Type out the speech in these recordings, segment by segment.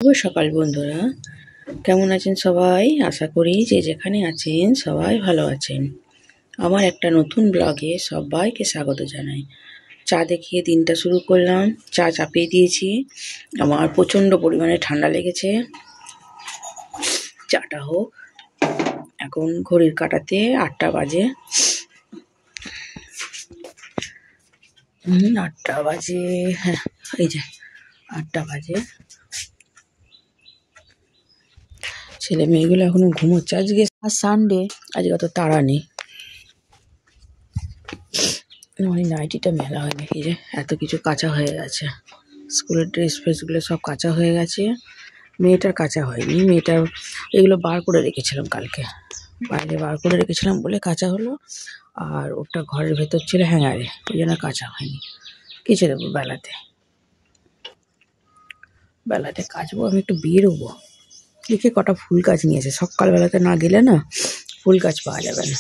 শুভ সকাল বন্ধুরা, কেমন আছেন সবাই? আশা করি যে যেখানে আছেন সবাই ভালো আছেন। আমার একটা নতুন ব্লগে সবাইকে স্বাগত জানাই। চা দেখিয়ে দিনটা শুরু করলাম। চা চাপিয়ে দিয়েছি। আমার প্রচণ্ড পরিমাণে ঠান্ডা লেগেছে। চাটা হোক। এখন ঘড়ির কাঁটাতে 8টা বাজে। 8টা বাজে, হ্যাঁ এই যে 8টা বাজে। ছেলে মেয়েগুলো এখনো ঘুমোচ্ছে। আজকে সানডে, আজকে অত তাড়া নেই। ওই নাইটিটা মেলা হয়নি, কি যে এত কিছু কাঁচা হয়ে গেছে। স্কুলের ড্রেস ফ্রেসগুলো সব কাঁচা হয়ে গেছে। মেয়েটার কাঁচা হয়নি। মেয়েটার এগুলো বার করে রেখেছিলাম, কালকে বাইরে বার করে রেখেছিলাম বলে কাঁচা হলো। আর ওটা ঘরের ভেতর ছিল হ্যাঙ্গারে, ওই জন্য কাঁচা হয়নি। কেচে দেবো বেলাতে। বেলাতে কাচবো। আমি একটু বেরোবো, দেখি কটা ফুল গাছ নিয়েছে। সকালবেলাতে না গেলে না ফুল গাছ পাওয়া যাবে না।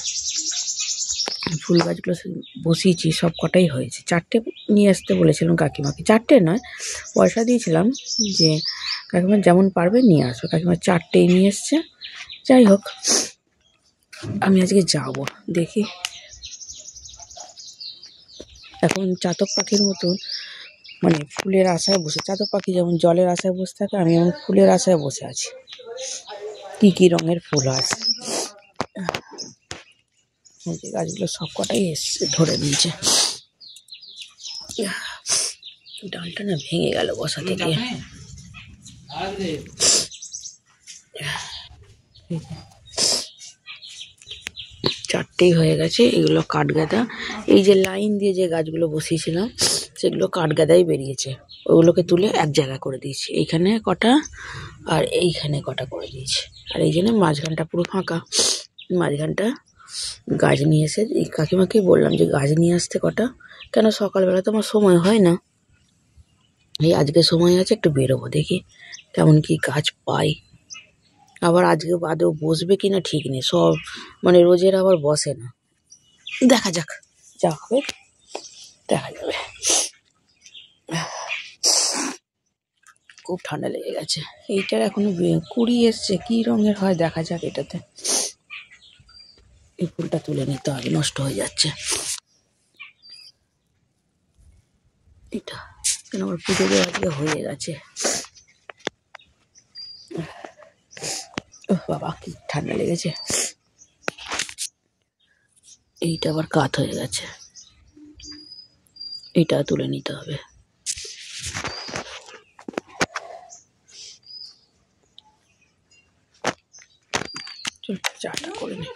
ফুল গাছগুলো বসিয়েছি, সব কটাই হয়েছে। 4টে নিয়ে আসতে বলেছিলাম কাকিমাকে। 4টে নয়, পয়সা দিয়েছিলাম যে কাকিমা যেমন পারবে নিয়ে আসবে। কাকিমা 4টেই নিয়ে এসছে। যাই হোক, আমি আজকে যাব, দেখি। এখন চাতক পাখির মতন মানে ফুলের আশায় বসে, চাতক পাখি যেমন জলের আশায় বসে থাকে, আমি এমন ফুলের আশায় বসে আছি। কি কি রঙের ফুল আছে। গাছগুলো সব কটাই এসছে, ধরে নিয়েছে। ডালটা না ভেঙে গেল বসা থেকে। 4টেই হয়ে গেছে। এগুলো কাঠগাদা। এই যে লাইন দিয়ে যে গাছগুলো বসিয়েছিলাম সেগুলো কাঠগাদাই বেরিয়েছে। ওগুলোকে তুলে এক জায়গা করে দিয়েছি। এইখানে কটা আর এইখানে কটা করে দিয়েছি। আর এই জন্য মাঝখানটা পুরো ফাঁকা। মাঝখানটা গাছ নিয়ে এসে এই কাকিমাকে বললাম যে গাছ নিয়ে আসতে কটা, কেন সকালবেলা তো আমার সময় হয় না। এই আজকে সময় আছে, একটু বেরোবো, দেখি কেমন কি গাছ পাই। আবার আজকে বাদেও বসবে কিনা ঠিক নেই। সব মানে রোজের আবার বসে না। দেখা যাক, যা হবে দেখা যাবে। খুব ঠান্ডা লেগে গেছে। এইটার এখনো কুড়ি এসছে, কি রঙের হয় দেখা যাক। এটাতে এই ফুলটা তুলে নিতে হবে, নষ্ট হয়ে যাচ্ছে এটা। কেন আমার পুজো দেওয়া আজকে হয়ে গেছে। বাবা কি ঠান্ডা লেগেছে। এইটা আবার কাত হয়ে গেছে, এটা তুলে নিতে হবে। চল চাটা করে নি।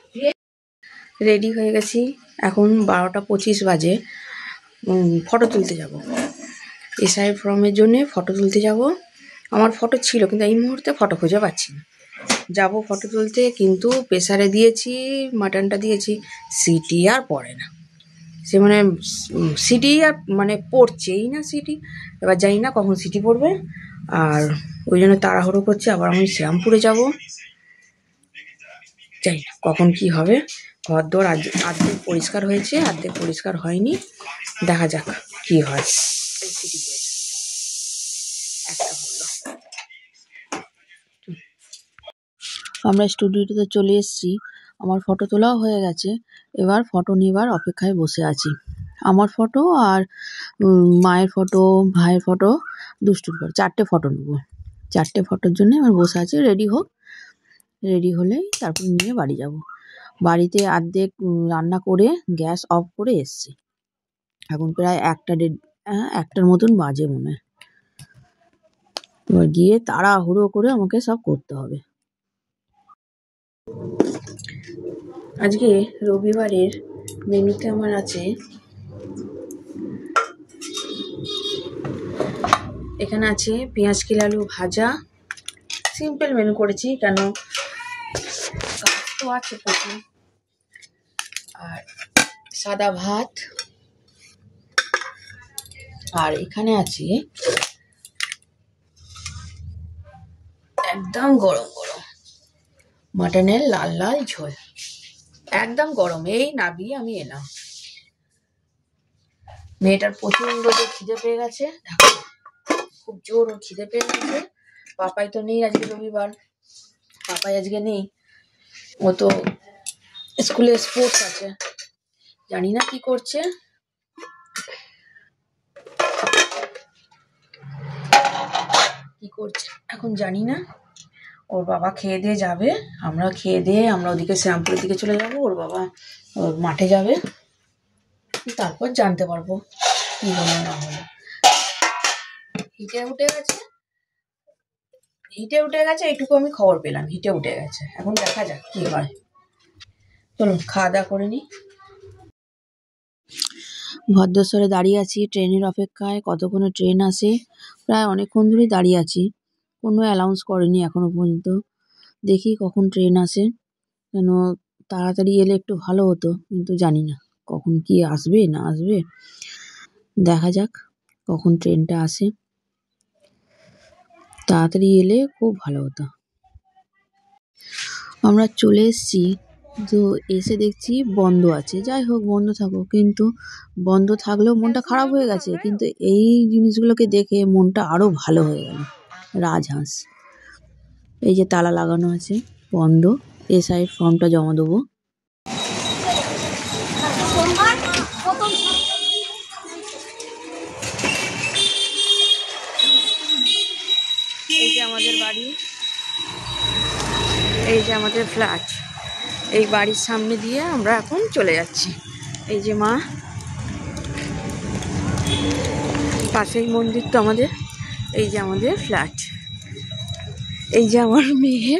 রেডি হয়ে গেছি। এখন 12টা 25 বাজে। ফটো তুলতে যাব। এসআই ফর্মের জন্যে ফটো তুলতে যাব। আমার ফটো ছিল, কিন্তু এই মুহূর্তে ফটো খুঁজে পাচ্ছি না। যাবো ফটো তুলতে, কিন্তু প্রেসারে দিয়েছি, মাটনটা দিয়েছি, সিটি আর পড়ে না। সে মানে সিটি আর মানে পড়ছেই না সিটি। এবার জানি না কখন সিটি পড়বে। আর ওই জন্য তাড়াহুড়ো করছি। আবার আমি শ্রীরামপুরে যাব, জানি না কখন কি হবে। ঘর দোর আর্ধেক পরিষ্কার হয়েছে, আর্ধেক পরিষ্কার হয়নি। দেখা যাক কি হয়। সিটি পড়েছে, একটা বললো। আমরা স্টুডিওতে চলে এসেছি। আমার ফটো তোলাও হয়ে গেছে। এবার ফটো নেবার অপেক্ষায় বসে আছি। আমার ফটো আর মায়ের ফটো, ভাইয়ের ফটো, দুষ্টুর ফটো, 4টে ফটো নেবো। 4টে ফটোর জন্য এবার বসে আছি। রেডি হোক, রেডি হলেই তারপর নিয়ে বাড়ি যাব। বাড়িতে অর্ধেক রান্না করে গ্যাস অফ করে এসছি। এখন প্রায় 1টার মতন বাজে মনে হয়। এবার গিয়ে তাড়াহুড়ো করে আমাকে সব করতে হবে। আজকে রবিবারের মেনুতে আমার আছে, এখানে আছে পেঁয়াজ কিল আলু ভাজা। সিম্পল মেনু করেছি, কেন কাজ তো আছে প্রচুর। আর সাদা ভাত। আর এখানে আছে একদম গরম গরম মাটনের লাল লাল ঝোল। একদম গরম, এই নাবিয়ে আমি এলাম। মেয়েটার প্রচন্ড খিদে পেয়ে গেছে, খুব জোর খিদে পেয়ে গেছে। পাপাই তো নেই, আজকে রবিবার, পাপাই আজকে নেই, ও তো স্কুলে স্পোর্টস আছে, জানি না কি করছে। এখন জানি না। ওর বাবা খেয়ে দিয়ে যাবে, আমরা খেয়ে দিয়ে আমরা ওদিকে শ্রীরামপুরের দিকে চলে যাব, ওর বাবা মাঠে যাবে, তারপর জানতে পারবো কি হলো না হলো। হিটে উঠে গেছে এইটুকু আমি খবর পেলাম, হিটে উঠে গেছে, এখন দেখা যাক কি হয়। চলুন খাওয়া দাওয়া করে নি। ভদ্রেশ্বরে দাঁড়িয়ে আছি ট্রেনের অপেক্ষায়, কতক্ষণে ট্রেন আসে, প্রায় অনেকক্ষণ ধরেই দাঁড়িয়ে আছি, কোনো অ্যানাউন্স করেনি এখনো পর্যন্ত। দেখি কখন ট্রেন আসে, কেন তাড়াতাড়ি এলে একটু ভালো হতো, কিন্তু জানি না কখন কি আসবে না আসবে, দেখা যাক কখন ট্রেনটা আসে, তাড়াতাড়ি এলে খুব ভালো হতো। আমরা চলে এসেছি, তো এসে দেখছি বন্ধ আছে, যাই হোক বন্ধ থাকুক, কিন্তু বন্ধ থাকলেও মনটা খারাপ হয়ে গেছে, কিন্তু এই জিনিসগুলোকে দেখে মনটা আরো ভালো হয়ে গেল। রাজহাঁস, এই যে তালা লাগানো আছে, বন্ধ, এসআই ফর্মটা জমা দেবো। এই যে আমাদের বাড়ি, এই যে আমাদের ফ্ল্যাট, এই বাড়ির সামনে দিয়ে আমরা এখন চলে যাচ্ছি। এই যে মা, পাশেই মন্দির তো আমাদের, এই যে আমাদের ফ্ল্যাট, এই যে আমার মেয়ে,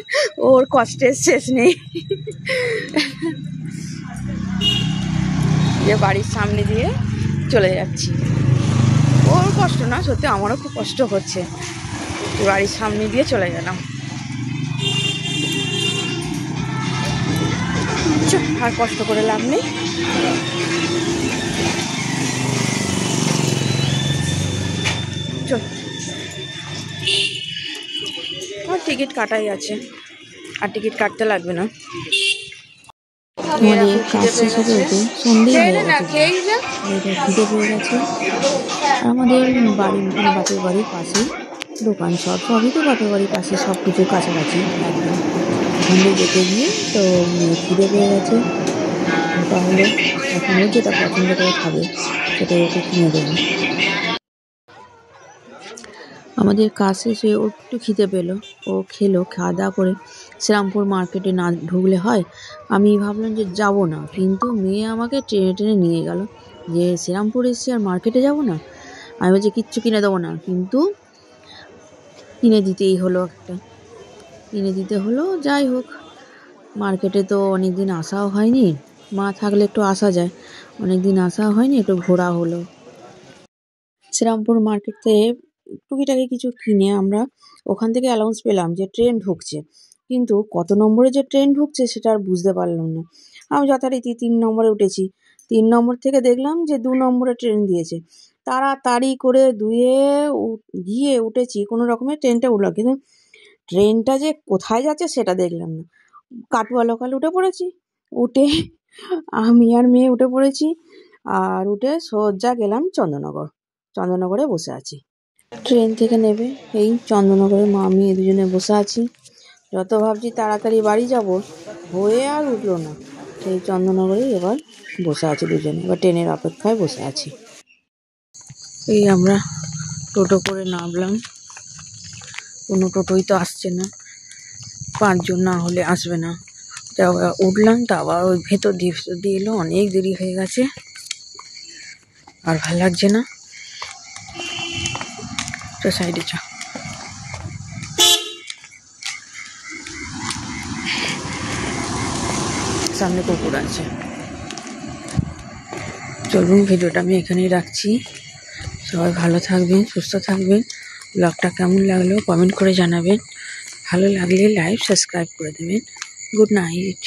ওর কষ্টের শেষ নেই। যে বাড়ির সামনে দিয়ে চলে যাচ্ছি, ওর কষ্ট না, সত্যি আমারও খুব কষ্ট হচ্ছে, বাড়ির সামনে দিয়ে চলে গেলাম। আর কষ্ট করে লাভ নেই, চল। আমার টিকিট কাটাই আছে, আর টিকিট কাটতে লাগবে না। আমাদের কাজ শেষ হতে হতে সন্ধে হয়ে গেছে, খিদে পেয়ে গেছে। আমাদের বাপের বাড়ির পাশেই দোকান, সবই তো বাপের বাড়ির পাশে, সব কিছু কাছাকাছি একদম। ওখানে যেতে গিয়ে তো খিদে পেয়ে গেছে, তাহলে এখন ও যেটা পছন্দ করে খাবে সেটাই ওকে কিনে দেবো। আমাদের কাজ শেষে ওর একটু খিদে পেলো, ও খেলো, খাওয়া দাওয়া করে শ্রীরামপুর মার্কেটে না ঢুকলে হয়। আমি ভাবলাম যে যাব না, কিন্তু মেয়ে আমাকে টেনে টেনে নিয়ে গেল, যে শ্রীরামপুর এসেছি আর মার্কেটে যাব না। আমি বলছি কিচ্ছু কিনে দেবো না, কিন্তু কিনে দিতেই হলো, একটা কিনে দিতে হলো। যাই হোক, মার্কেটে তো অনেক দিন আসাও হয়নি, মা থাকলে একটু আসা যায়, অনেক দিন আসাও হয়নি, একটু ঘোরা হলো। শ্রীরামপুর মার্কেট থেকে টুকিটাকি কিছু কিনে আমরা ওখান থেকে অ্যানাউন্স পেলাম যে ট্রেন ঢুকছে, কিন্তু কত নম্বরে যে ট্রেন ঢুকছে সেটা আর বুঝতে পারলাম না। আমি যথারীতি 3 নম্বরে উঠেছি, 3 নম্বর থেকে দেখলাম যে 2 নম্বরে ট্রেন দিয়েছে, তাড়াতাড়ি করে ধুয়ে গিয়ে উঠেছি, কোনো রকমের ট্রেনটা উঠলো, কিন্তু ট্রেনটা যে কোথায় যাচ্ছে সেটা দেখলাম না। কাটুয়া লোকাল উঠে পড়েছি, উঠে আমি আর মেয়ে উঠে পড়েছি, আর উঠে সোজা গেলাম চন্দননগরে বসে আছি। ট্রেন থেকে নেবে এই চন্দননগরে মা আমি দুজনে বসে আছি, যত ভাবছি তাড়াতাড়ি বাড়ি যাব, হয়ে আর উঠলো না, সেই চন্দননগরেই এবার বসে আছি দুজনে, এবার ট্রেনের অপেক্ষায় বসে আছি। এই আমরা টোটো করে নামলাম, কোনো টোটোই তো আসছে না, 5 জন না হলে আসবে না, তা উঠলাম, তা আবার ওই ভেতর দিয়ে এলো, অনেক দেরি হয়ে গেছে, আর ভালো লাগছে না, তো সাইডে চা। সামনে কুকুর আছে। চলুন ভিডিওটা আমি এখানেই রাখছি, সবাই ভালো থাকবেন, সুস্থ থাকবেন। ব্লগটা কেমন লাগলো কমেন্ট করে জানাবেন, ভালো লাগলে লাইক সাবস্ক্রাইব করে দেবেন। Good night.